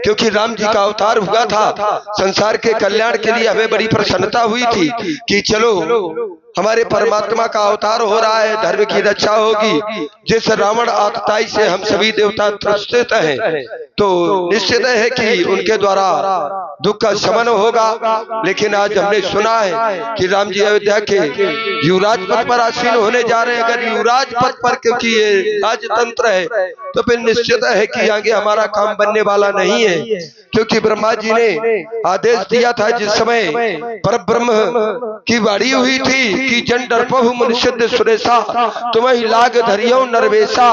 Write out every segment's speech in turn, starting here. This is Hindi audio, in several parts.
क्योंकि राम जी का अवतार हुआ था संसार के कल्याण के लिए। हमें बड़ी प्रसन्नता हुई थी कि चलो हमारे परमात्मा का अवतार हो रहा है, धर्म की रक्षा होगी। जिस रावण आतताई से हम सभी देवता त्रसित हैं, तो निश्चित है कि उनके द्वारा दुख का शमन होगा। लेकिन आज हमने सुना है कि राम जी अयोध्या के युवराज पद पर आसीन होने जा रहे हैं। अगर युवराज पद पर, क्योंकि ये राजतंत्र है, तो फिर निश्चित है कि आगे हमारा काम बनने वाला नहीं है। क्योंकि ब्रह्मा जी ने आदेश दिया था जिस समय परब्रह्म की वाणी हुई थी कि जन डरपहु मनुष्य सुरेशा तुम्हें लाग धरियो नरवेशा,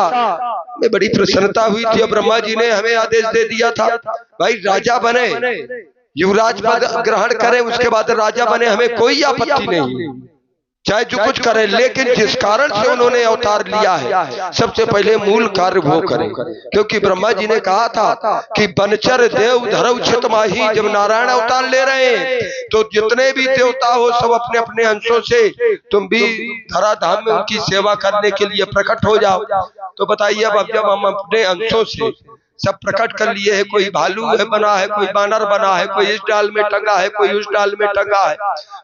में बड़ी प्रसन्नता हुई थी। और ब्रह्मा जी ने हमें आदेश दे दिया था भाई राजा बने, युवराज पद ग्रहण करें, उसके बाद राजा बने, हमें कोई आपत्ति नहीं, चाहे जो कुछ करे। लेकिन जिस कारण से उन्होंने अवतार लिया है, सबसे पहले मूल कार्य वो करें। क्योंकि ब्रह्मा जी ने कहा था कि बनचर देव धरऊ छित माही, जब नारायण अवतार ले रहे हैं तो जितने भी देवता हो सब अपने अपने अंशों से तुम भी धराधाम में उनकी सेवा करने के लिए प्रकट हो जाओ। तो बताइए अब जब हम अपने अंशों से सब प्रकट कर लिए है, कोई भालू है बना है, कोई बानर बना है, कोई इस डाल में टंगा है, कोई उस डाल में टंगा है,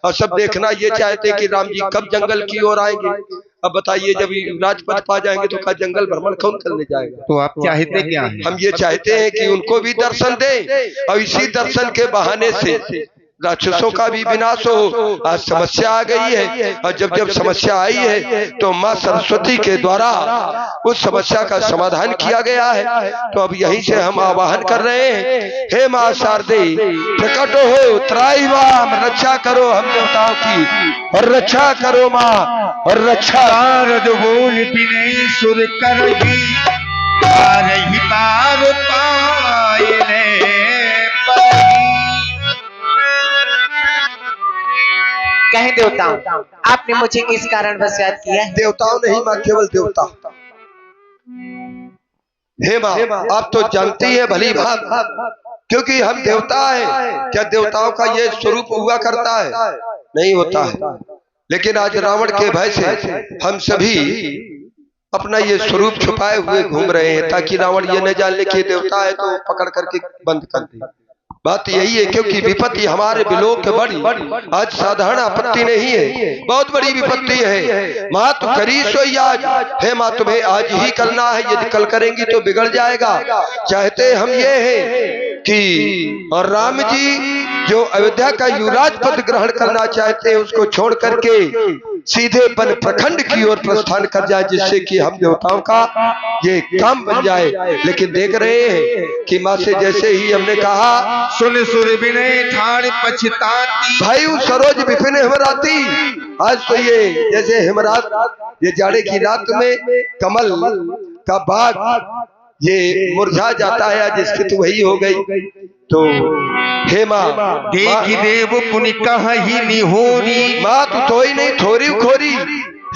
और सब देखना ये चाहते कि राम जी कब जंगल की ओर आएंगे। अब बताइए जब राजपथ पा जाएंगे तो का जंगल भ्रमण कौन करने जाएगा। तो आप चाहते क्या हैं? हम ये चाहते हैं कि उनको भी दर्शन दें और इसी दर्शन के बहाने से राक्षसों का भी विनाश हो। आज समस्या आ गई है, और जब जब समस्या आई है तो माँ सरस्वती के द्वारा उस समस्या का समाधान किया गया है। तो अब यहीं से हम आवाहन कर रहे हैं, हे माँ शारदे प्रकट हो, त्राई माँ रक्षा करो हम देवताओं की, और रक्षा करो माँ, और रक्षा बोल बिने सुर कर ही पार पाए कहे देवताओं, आपने मुझे किस कारण बस याद किया है? देवताओं नहीं माँ, केवल देवता। हे माँ आप तो जानती है भली बात, क्योंकि हम देवता हैं। क्या देवताओं का ये स्वरूप हुआ करता है? नहीं होता है। लेकिन आज रावण के भय से हम सभी अपना ये स्वरूप छुपाए हुए घूम रहे हैं, ताकि रावण ये न जान ले कि देवता है तो पकड़ करके बंद कर दे। बात यही है, क्योंकि विपत्ति हमारे विलोक बड़ी, आज साधारण आपत्ति नहीं है, बहुत बड़ी विपत्ति है। माँ तू करी सोई आज, हे माँ तुम्हें आज ही करना है, यदि कल करेंगी तो बिगड़ जाएगा। चाहते हम ये हैं कि और राम जी जो अयोध्या का युवराज पद ग्रहण करना चाहते हैं, उसको छोड़ करके सीधे बन प्रखंड की ओर प्रस्थान कर जाए, जिससे कि हम देवताओं का ये काम बन जाए। लेकिन देख रहे हैं कि माँ से जैसे ही हमने कहा सुन सुर बिने ठाड़ पछताती, भाई सरोज विपिन हिमराती। आज तो ये जैसे हिमरात, ये जाड़े की रात में कमल का बाग ये मुरझा जाता है, आज स्थिति वही हो गई। तो हे माँ देखी देव पुनि कहि निहोरी, माँ तू तो ही नहीं थोरी खोरी।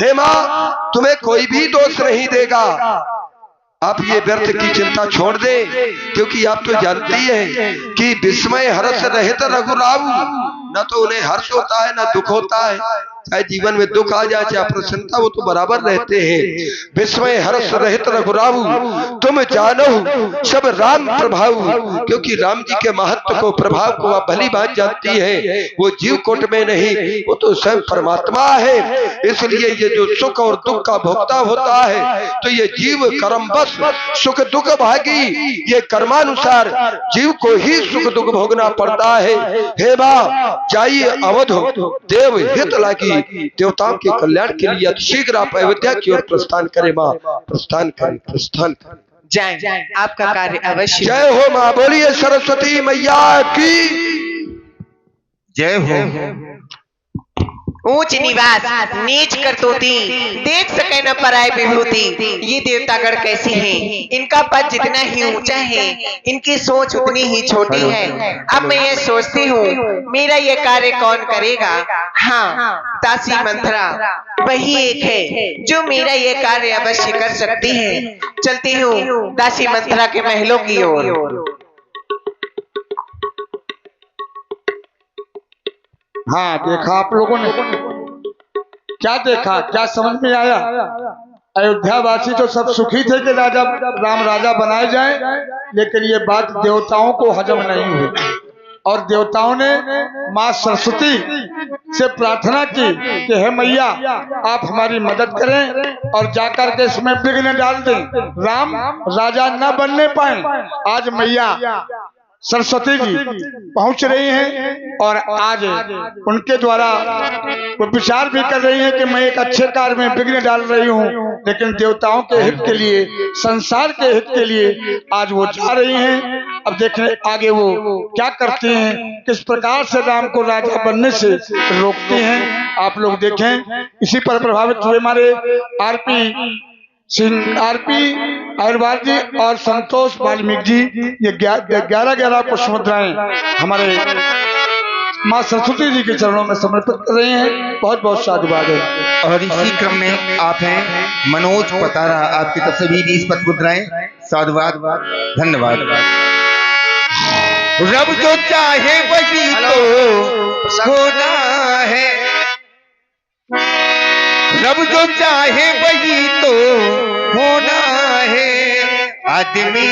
हे माँ तुम्हें कोई भी दोष नहीं देगा, आप ये व्यर्थ की चिंता छोड़ दे, क्योंकि आप तो जानती हैं कि विस्मय हर्ष रहित रघुराऊ, न तो उन्हें हर्ष होता है न दुख होता है। चाहे जीवन में दुख आ जाए चाहे प्रसन्नता, वो तो बराबर रहते हैं। विस्मय हर्ष रहित रघुराऊ तुम जानो सब राम प्रभाव, क्योंकि राम जी के महत्व को प्रभाव को आप भली बात जानती है। वो जीव कोट में नहीं, वो तो स्वयं परमात्मा है। इसलिए ये जो सुख और दुख का भोक्ता होता है, तो ये जीव कर्म बस सुख दुख भागी, ये कर्मानुसार जीव को ही सुख दुख भोगना पड़ता है। हे माँ जाइए अवध देव हित लागी, देवताओं के कल्याण के लिए शीघ्र आप अयोध्या की ओर प्रस्थान करें। माँ प्रस्थान करें, प्रस्थान करें, जाएं, आपका कार्य अवश्य। जय हो माँ, बोलिए सरस्वती मैया की जय हो। ऊंच निवास नीच करतूती, देख सके न पराय विभूति। ये देवतागण कैसी हैं? इनका पद जितना ही ऊंचा है, इनकी सोच उतनी ही छोटी है। अब मैं ये सोचती हूँ मेरा ये कार्य कौन करेगा? हाँ, दासी मंथरा वही एक है जो मेरा ये कार्य अवश्य कर सकती है। चलती हूँ दासी मंथरा के महलों की ओर। हाँ देखा आप लोगों ने, क्या देखा, क्या समझ में आया? अयोध्या वासी तो सब सुखी थे कि राजा राम राजा बनाए जाए, लेकिन ये बात देवताओं को हजम नहीं हुई और देवताओं ने माँ सरस्वती से प्रार्थना की कि हे मैया आप हमारी मदद करें और जाकर के इसमें विघ्न डाल दें, राम राजा न बनने पाए। आज मैया सरस्वती जी पहुंच रही हैं और आज उनके द्वारा वो विचार भी कर रही हैं कि मैं एक अच्छे कार्य में विघ्न डाल रही हूं, लेकिन देवताओं के हित के लिए, संसार के हित के लिए आज वो जा रही हैं। अब देखने आगे वो क्या करती हैं, किस प्रकार से राम को राजा बनने से रोकती हैं, आप लोग देखें। इसी पर प्रभावित हुए हमारे आरपी अग्रवाल जी और संतोष वाल्मीकि जी ये 11 पुष्प मुद्राएं हमारे माँ सरस्वती जी के चरणों में समर्पित कर रहे हैं। बहुत बहुत साधुवाद है। और इसी क्रम में आप हैं मनोज पतारा, आपकी तरफ से भी 20 पद मुद्राएं। साधुवाद, धन्यवाद। रब जो चाहे वही तो होना है, रब जो चाहे वही तो होना है, आदमी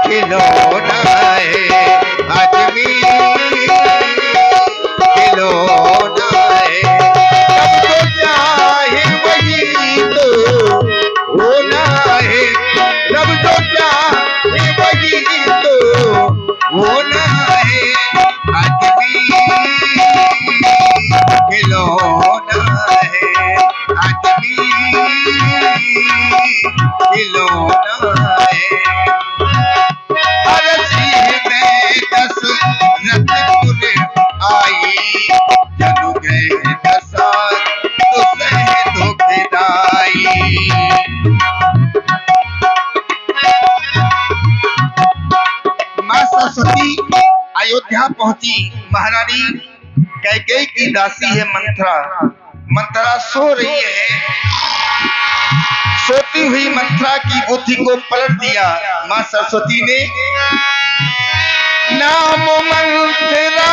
खिलौना है, आदमी खिलौना है। रब जो चाहे वही तो होना है, रब जो चाहे वही तो होना है, आदमी खिलौना है, आदमी खिलौना है। अरसी में 10 रत्न आई, जनु गए 10 तो सह दुखदाई। माँ सरस्वती अयोध्या पहुंची। महारानी कैकेयी की दासी है मंथरा। मंथरा सो रही है। सोती हुई मंथरा की बुद्धि को पलट दिया माँ सरस्वती ने। नाम मंथरा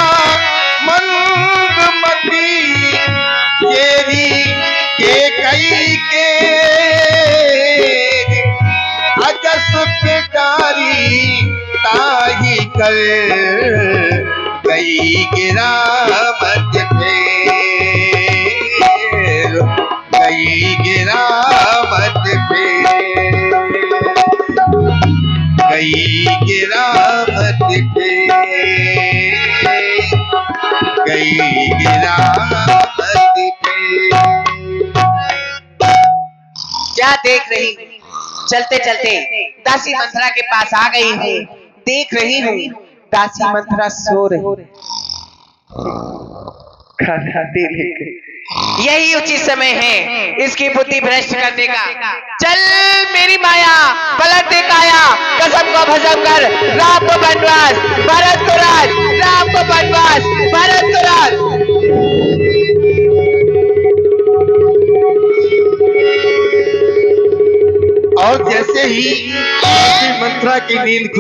मंदमती, तेरी कैकेयी के अजस पिटारी ताही कर गई गिरावत पे, गई गिरावत पे, गई गिरावत पे, गई गिरावत पे। क्या देख रही हूँ? चलते चलते दासी मंथरा के पास आ गई हूँ। देख रही हूँ दासी मंथरा सो रही, खाना दे लेके। यही उचित समय है इसकी बुद्धि भ्रष्ट करने का। चल मेरी माया, पलट दे काया, कसम को भस्म कर, राम को वनवास, भरत को राज, राम को वनवास, भरत को राज। और जैसे ही मंथरा की नींद खुली,